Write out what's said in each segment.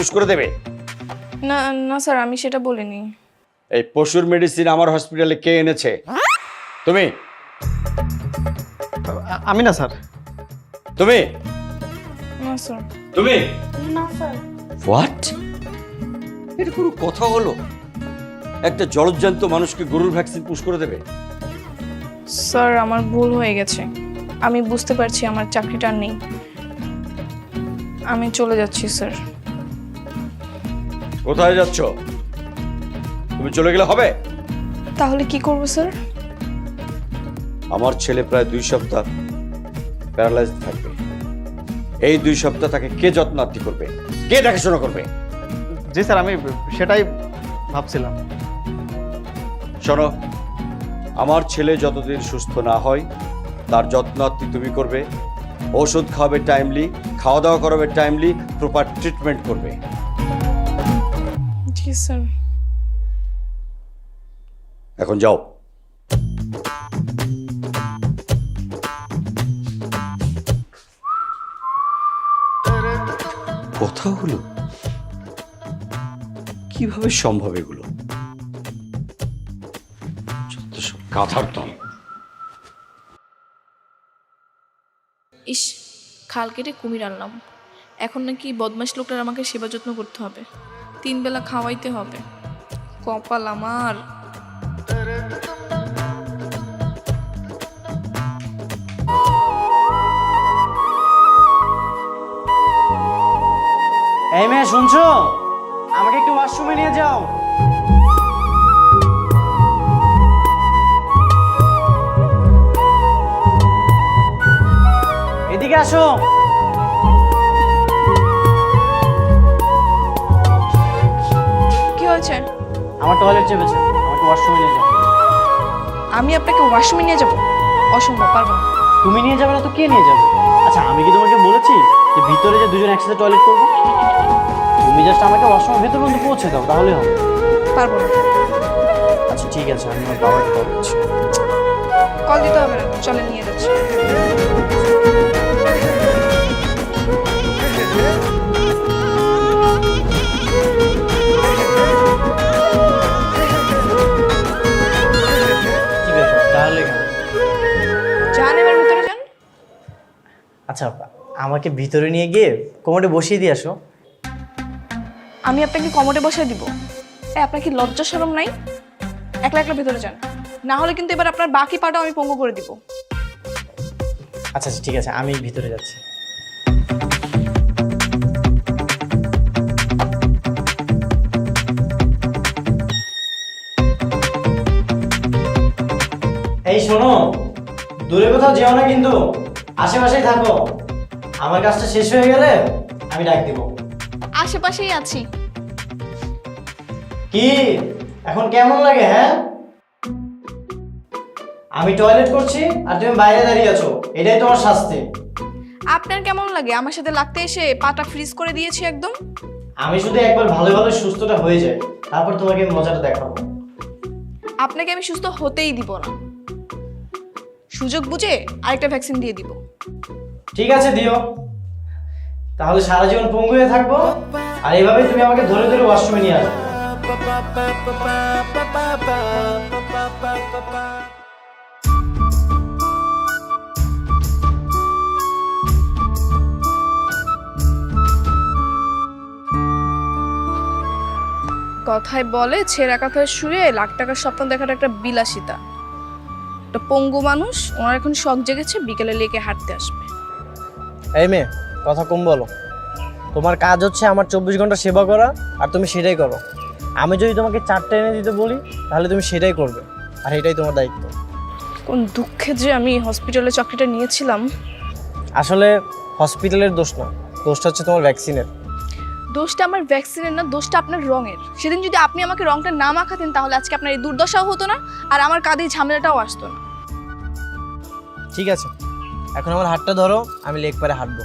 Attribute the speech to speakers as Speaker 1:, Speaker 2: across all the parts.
Speaker 1: Push করে দেবে?
Speaker 2: না না স্যার, আমি সেটা বলিনি।
Speaker 1: এই পশুর মেডিসিন আমার হসপিটালে কে এনেছে? তুমি?
Speaker 3: আমি না স্যার।
Speaker 1: তুমি?
Speaker 2: না স্যার।
Speaker 1: তুমি?
Speaker 2: না স্যার।
Speaker 1: হোয়াট? এটা কোনো কথা হলো? একটা জলজ্যান্ত মানুষকে গরুর ভ্যাকসিন পুশ করে দেবে?
Speaker 2: স্যার আমার ভুল হয়ে গেছে, আমি বুঝতে পারছি আমার চাকরিটা আর নেই, আমি চলে যাচ্ছি স্যার।
Speaker 1: কোথায় যাচ্ছ? তুমি চলে গেলে হবে?
Speaker 2: তাহলে কি করব স্যার?
Speaker 1: আমার ছেলে প্রায় 2 সপ্তাহ প্যারালাইজ থাকবে। এই 2 সপ্তাহ তাকে কে যত্নার্থী করবে, কে দেখাশোনা করবে?
Speaker 3: জি স্যার, আমি সেটাই ভাবছিলাম।
Speaker 1: শোনো, আমার ছেলে যতদিন সুস্থ না হয় তার যত্নার্থী তুমি করবে, ওষুধ খাওয়াবে টাইমলি, খাওয়া দাওয়া করাবে টাইমলি, প্রপার ট্রিটমেন্ট করবে।
Speaker 2: জি স্যার।
Speaker 1: এখন যাও। কথা হলো? কিভাবে সম্ভব এগুলো? যত সব কাঁথার দল।
Speaker 2: ইস, খাল কেটে কুমির আনলাম। এখন নাকি বদমাশ লোকটার আমাকে সেবা যত্ন করতে হবে, 3 বেলা খাওয়াইতে হবে। কপাল আমার।
Speaker 3: এই মেয়ে, শুনছো? আমাকে একটু ওয়াশরুমে নিয়ে যাও। এদিকে আসো।
Speaker 2: কি হয়েছে?
Speaker 3: আমার টয়লেট চেপেছে, আমাকে ওয়াশরুমে নিয়ে যাও।
Speaker 2: আমি আপনাকে ওয়াশরুমে নিয়ে যাব? অসম্ভব, পারবো না।
Speaker 3: তুমি নিয়ে যাবে না তো কে নিয়ে যাবে? আচ্ছা, আমি কি তোমাকে বলেছি যে ভিতরে যে দুজন একসাথে টয়লেট করবো? তুমি জাস্ট আমাকে ওয়াশরুমের ভেতর পর্যন্ত পৌঁছে দাও, তাহলে হবে।
Speaker 2: পারবো না।
Speaker 3: আচ্ছা ঠিক আছে, আমি আমার বাবাকে কল করছি।
Speaker 2: কল দিতে হবে না, চলে নিয়ে যাচ্ছি।
Speaker 3: ঠিক আছে, তাহলে কেন?
Speaker 2: যান, এবার ভিতরে যান।
Speaker 3: আচ্ছা, আমাকে ভিতরে নিয়ে গিয়ে কোমরে বসিয়ে দিয়ে আসো।
Speaker 2: আমি আপনাকে কমোডে বসায় দিব? আপনার কি লজ্জা শরম নাই? একলা একলা ভিতরে যান, না হলে কিন্তু এবার আপনার বাকি পাটাও আমি পঙ্গু করে দিব।
Speaker 3: আচ্ছা আচ্ছা, ঠিক আছে, আমি ভিতরে যাচ্ছি। এই শোনো, দূরে কোথাও যেও না কিন্তু, আশেপাশেই থাকো। আমার কাজটা শেষ হয়ে গেলে আমি ডাক দিব।
Speaker 2: আশেপাশেই আছি।
Speaker 3: কি এখন কেমন লাগে? হ্যাঁ, আমি টয়লেট করছি আর তুমি বাইরে দাঁড়িয়ে আছো, এটাই তোমার শাস্তি।
Speaker 2: আপনার কেমন লাগে আমার সাথে লাগতে এসে পাটা ফ্রিজ করে দিয়েছি একদম?
Speaker 3: আমি শুধু একবার ভালো ভালো সুস্থটা হয়ে যায়, তারপর তোমাকে মজাটা দেখাবো।
Speaker 2: আপনাকে আমি সুস্থ হতেই দিব না, সুযোগ বুঝে আরেকটা ভ্যাকসিন দিয়ে দিব।
Speaker 3: ঠিক আছে, দিও। তাহলে সারা জীবন পঙ্গু হয়ে থাকবো, আর এইভাবে তুমি আমাকে ধরে ধরে ওয়াশরুমে নিয়ে আসবে।
Speaker 2: কথায় বলে ছেঁড়া কাঁথায় শুয়ে লাখ টাকার স্বপ্ন দেখাটা একটা বিলাসিতা। একটা পঙ্গু মানুষ, ওনার এখন শখ জেগেছে বিকেলে লেকে হাঁটতে আসবে।
Speaker 3: এই মেয়ে, কথা কম বলো। তোমার কাজ হচ্ছে আমার 24 ঘন্টা সেবা করা, আর তুমি সেটাই করো। আমি যদি তোমাকে 4টা এনে দিতে বলি, তাহলে তুমি সেটাই করবে, আর এটাই তোমার দায়িত্ব।
Speaker 2: কোন দুঃখে যে আমি হসপিটালে চাকরিটা নিয়েছিলাম।
Speaker 3: আসলে হসপিটালের দোষ না, দোষটা হচ্ছে তোমার ভ্যাকসিনের।
Speaker 2: দোষটা আমার ভ্যাকসিনের না, দোষটা আপনার রঙের। সেদিন যদি আপনি আমাকে রংটা না মাখাতেন তাহলে আজকে আপনার এই দুর্দশাও হতো না, আর আমার কাঁধে এই ঝামেলাটাও আসতো না।
Speaker 3: ঠিক আছে, এখন আমার হাতটা ধরো, আমি লেক পারে হাঁটবো।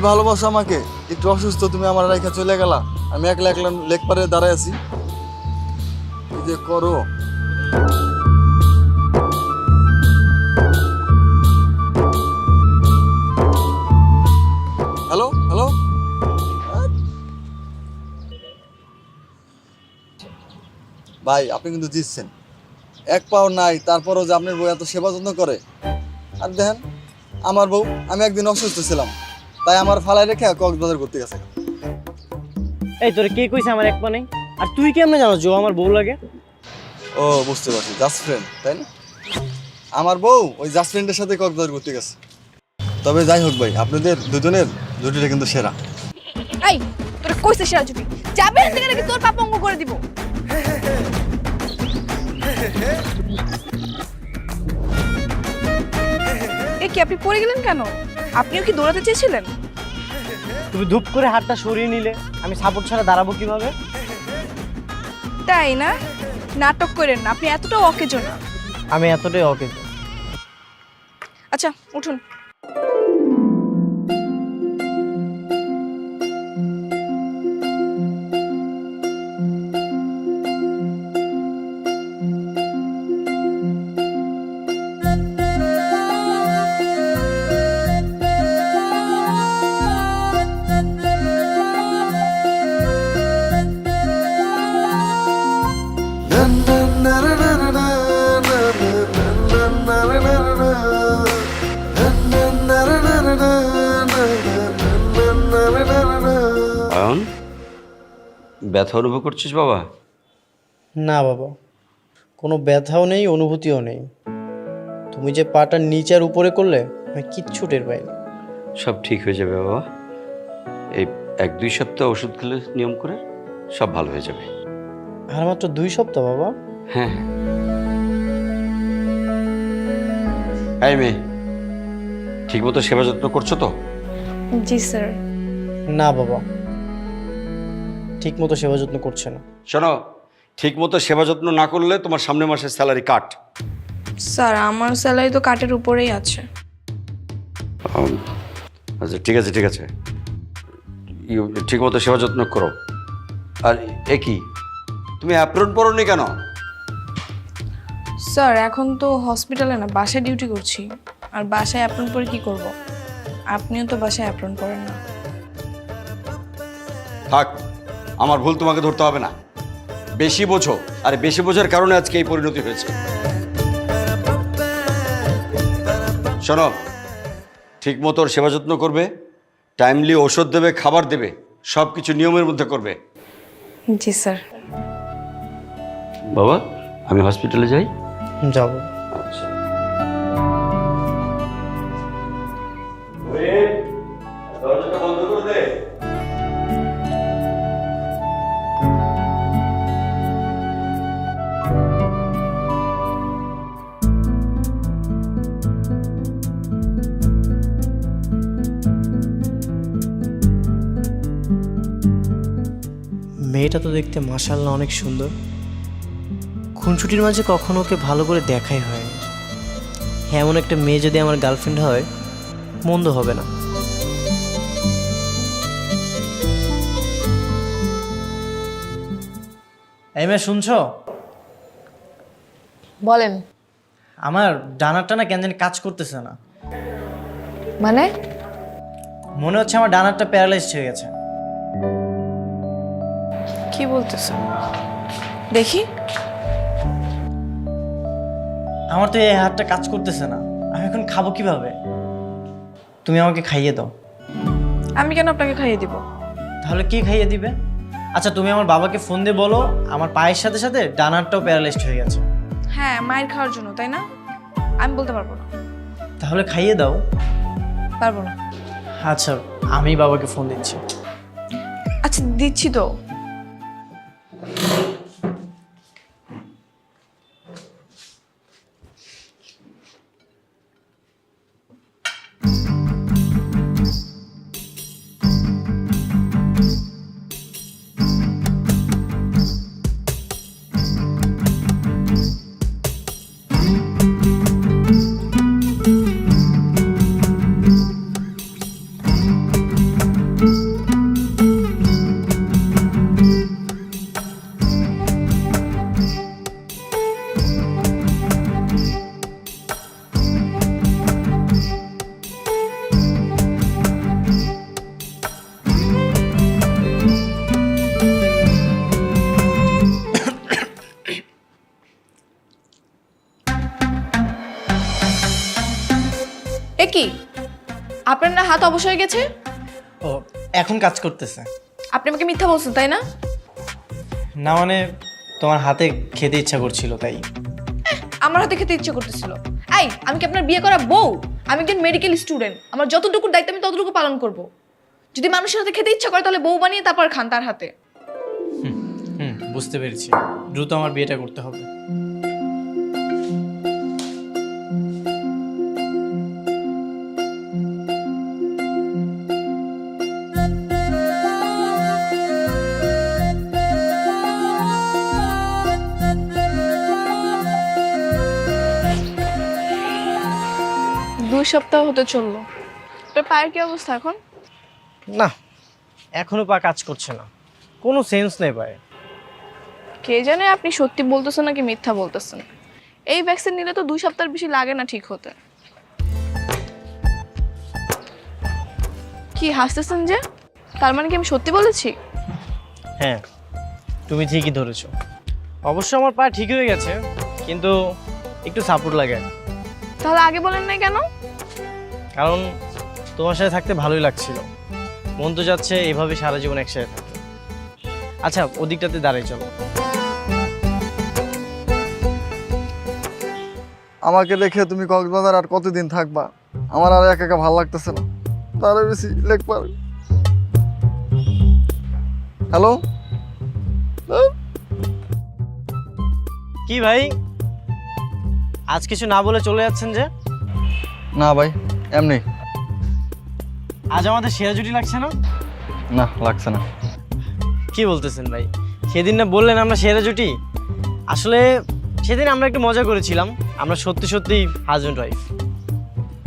Speaker 4: ভালোবাসো আমাকে? একটু অসুস্থ, তুমি আমার রেখে চলে গেলা, আমি একলা একলা লেক পারে দাঁড়ায় আছি। কি যে করো। হ্যালো হ্যালো, ভাই আপনি কিন্তু জিতছেন। এক পাও নাই, তারপরও যে আপনার বউ এত সেবা যত্ন করে। আর দেখেন আমার বউ, আমি একদিন অসুস্থ ছিলাম, তাই আমার ফালাই রেখে কক্সবাজার ঘুরতে গেছে।
Speaker 3: এই তোরে কে কইছে আমার এক পা নেই? আর তুই কেমনে জানো যে ও আমার বউ লাগে?
Speaker 4: ও বুঝতে পারছি, জাস্ট ফ্রেন্ড তাই না? আমার বউ ওই জাস্ট ফ্রেন্ডের সাথে কক্সবাজার ঘুরতে গেছে। তবে যাই হোক ভাই, আপনাদের দুজনের জুটিটা কিন্তু সেরা।
Speaker 2: এই তোর কইছে সেরা জুটি যাবে না থেকে নাকি তোর পাপা অঙ্গ করে দিব। এ কি আপনি পড়ে গেলেন কেন? আপনিও কি দৌড়াতে চেয়েছিলেন?
Speaker 3: তুমি ধূপ করে হাতটা সরিয়ে নিলে, আমি সাপোর্ট ছাড়া দাঁড়াবো কিভাবে?
Speaker 2: তাই না? নাটক করেন না, আপনি এতটাও অকেজো না।
Speaker 3: আমি এতটাই অকেজ।
Speaker 2: আচ্ছা উঠুন।
Speaker 1: অয়ন, ব্যথা অনুভব করছিস বাবা?
Speaker 3: না বাবা, কোনো ব্যথাও নেই, অনুভূতিও নেই। তুমি যে পাটা নিচে আর উপরে করলে, আমি কিচ্ছু টের পাইনি।
Speaker 1: সব ঠিক হয়ে যাবে বাবা। এই 1-2 সপ্তাহ ওষুধ খেলে নিয়ম করে সব ভালো হয়ে যাবে।
Speaker 3: আর মাত্র 2 সপ্তাহ বাবা?
Speaker 1: হ্যাঁ হ্যাঁ। এই মেয়ে, ঠিক মতো সেবা যত্ন করছো তো?
Speaker 2: জি স্যার।
Speaker 3: না বাবা, ঠিক মতো সেবা যত্ন করছে না।
Speaker 1: শোনো, ঠিক মতো সেবা যত্ন না করলে তোমার সামনের মাসের স্যালারি কাট।
Speaker 2: স্যার আমার স্যালারি তো কাটের উপরেই আছে।
Speaker 1: আচ্ছা ঠিক আছে ঠিক আছে, ঠিক মতো সেবা যত্ন করো। আর এ কি, তুমি অ্যাপ্রন পরোনি কেন?
Speaker 2: স্যার এখন তো হসপিটালে না, বাসায় ডিউটি করছি। আর বাসায় অ্যাপ্রন পরে কি করব? আপনিও তো বাসায় অ্যাপ্রন পরেন না।
Speaker 1: থাক, আমার ভুল তোমাকে ধরতে হবে না। বেশি বোঝো, আর বেশি বোঝার কারণে আজকে এই পরিণতি হয়েছে। শোনো, ঠিক মতো ওর সেবা যত্ন করবে, টাইমলি ওষুধ দেবে, খাবার দেবে, সব কিছু নিয়মের মধ্যে করবে।
Speaker 2: জি স্যার।
Speaker 1: বাবা, আমি হসপিটালে যাই।
Speaker 3: যাবো।
Speaker 1: আচ্ছা। দরজাটা বন্ধ করে দে।
Speaker 3: মেয়েটা তো দেখতে মাশাআল্লাহ অনেক সুন্দর। খুনছুটির মাঝে কখনো ওকে ভালো করে দেখাই হয়নি। এমন একটা মেয়ে যদি আমার গার্লফ্রেন্ড হয়, মন্দ হবে না। এই মেয়ে শুনছো?
Speaker 2: বলেন।
Speaker 3: আমার ডানারটা না কেন জানি কাজ করতেছে না।
Speaker 2: মানে?
Speaker 3: মনে হচ্ছে আমার ডানারটা প্যারালাইজড হয়ে গেছে।
Speaker 2: কি বলতেছেন? দেখি।
Speaker 3: আমার তো এই হাতটা কাজ করতেছে না, আমি এখন খাবো কিভাবে? তুমি আমাকে খাইয়ে দাও।
Speaker 2: আমি কেন আপনাকে খাইয়ে দিব?
Speaker 3: তাহলে কি খাইয়ে দিবে? আচ্ছা তুমি আমার বাবাকে ফোন দিয়ে বলো আমার পায়ের সাথে সাথে ডানারটাও প্যারালাইজড হয়ে গেছে।
Speaker 2: হ্যাঁ, মায়ের খাওয়ার জন্য, তাই না? আমি বলতে পারবো না।
Speaker 3: তাহলে খাইয়ে দাও।
Speaker 2: পারবো না।
Speaker 3: আচ্ছা আমি বাবাকে ফোন দিচ্ছি।
Speaker 2: আচ্ছা দিচ্ছি তো। এ কি, আপনার না হাত অবশ হয়ে গেছে?
Speaker 3: ও এখন কাজ করতেছে
Speaker 2: আপনি আমাকে মিথ্যা বলছেন তাই না?
Speaker 3: না মানে তোমার হাতে খেতে ইচ্ছা করছিল তাই।
Speaker 2: আমার হাতে খেতে ইচ্ছে করতেছিল। এই, আমি কি আপনার বিয়ে করা বউ? আমি একজন মেডিকেল স্টুডেন্ট, আমার যতটুকু দায়িত্ব আমি ততটুকু পালন করব। যদি মানুষের হাতে খেতে ইচ্ছা করে তাহলে বউ বানিয়ে তারপর খান তার হাতে।
Speaker 3: বুঝতে পেরেছি, দ্রুত আমার বিয়েটা করতে হবে।
Speaker 2: দুই সপ্তাহ হতে চললো। তোর পায়ের কি অবস্থা এখন?
Speaker 3: না এখনো পা কাজ করছে না, কোনো সেন্স নেই পায়ে।
Speaker 2: কে জানে আপনি সত্যি বলতেছেন নাকি মিথ্যা বলতেছেন। এই ভ্যাকসিন নিলে তো 2 সপ্তাহের বেশি লাগে না ঠিক হতে। কি হাসতেছেন যে? তার মানে কি আমি সত্যি বলেছি?
Speaker 3: হ্যাঁ তুমি ঠিকই ধরেছো, অবশ্য আমার পা ঠিক হয়ে গেছে, কিন্তু একটু সাপোর্ট লাগে।
Speaker 2: তাহলে আগে বলেন নাই কেন?
Speaker 3: কারণ তোমার সাথে থাকতে ভালোই লাগছিল, মন তো যাচ্ছে এভাবে সারা জীবন একসাথে থাকতে। আচ্ছা ওদিকটাতে দাঁড়াই চলো।
Speaker 4: আমাকে রেখে তুমি কক্সবাজার আর কতদিন থাকবা? আমার আর একা একা ভালো লাগতেছে না, তারে বেশি লেখ পার। হ্যালো,
Speaker 3: কি ভাই আজ কিছু না বলে চলে যাচ্ছেন যে?
Speaker 4: না ভাই এমনি।
Speaker 3: আজ আমাদের সেরা জুটি লাগছে না?
Speaker 4: না লাগছে না।
Speaker 3: কি বলতেছেন ভাই, সেদিন না বললেন আমরা সেরা জুটি? আসলে সেদিন আমরা একটু মজা করেছিলাম, আমরা সত্যি সত্যি হাজব্যান্ড ওয়াইফ।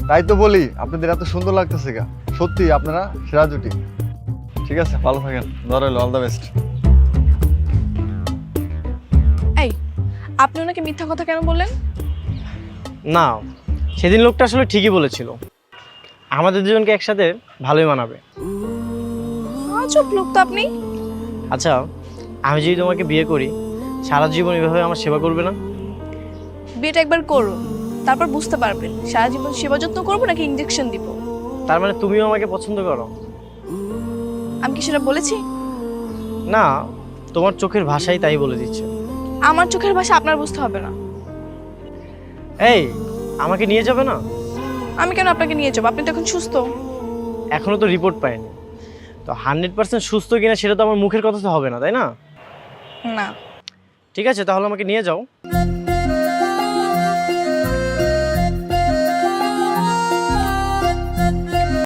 Speaker 4: তাই তো বলি আপনাদের এত সুন্দর লাগতেছে গা, সত্যি আপনারা সেরা জুটি। ঠিক আছে, ভালো থাকেন, ধরো অল দ্য বেস্ট।
Speaker 2: এই, আপনি ওনাকে মিথ্যা কথা কেন বললেন?
Speaker 3: না সেদিন লোকটা আসলে ঠিকই বলেছিল, আমাদের দুজনকে একসাথে ভালোই মানাবে।
Speaker 2: চুপ লোক তো আপনি।
Speaker 3: আচ্ছা আমি যদি তোমাকে বিয়ে করি, সারা জীবন এভাবে আমার সেবা করবে না?
Speaker 2: বিয়েটা একবার করুন, তারপর বুঝতে পারবেন সারা জীবন সেবা যত্ন করবো নাকি ইনজেকশন দিব।
Speaker 3: তার মানে তুমিও আমাকে পছন্দ করো?
Speaker 2: আমি কি সেটা বলেছি?
Speaker 3: না, তোমার চোখের ভাষাই তাই বলে দিচ্ছে।
Speaker 2: আমার চোখের ভাষা আপনার বুঝতে হবে না।
Speaker 3: এই আমাকে নিয়ে যাবে না?
Speaker 2: আমি কেন আপনাকে নিয়ে যাবো? আপনি তো এখন সুস্থ।
Speaker 3: এখনো তো রিপোর্ট পাইনি, তো 100% সুস্থ কিনা সেটা তো আমার মুখের কথা তো হবে না, তাই না?
Speaker 2: না।
Speaker 3: ঠিক আছে তাহলে আমাকে নিয়ে যাও।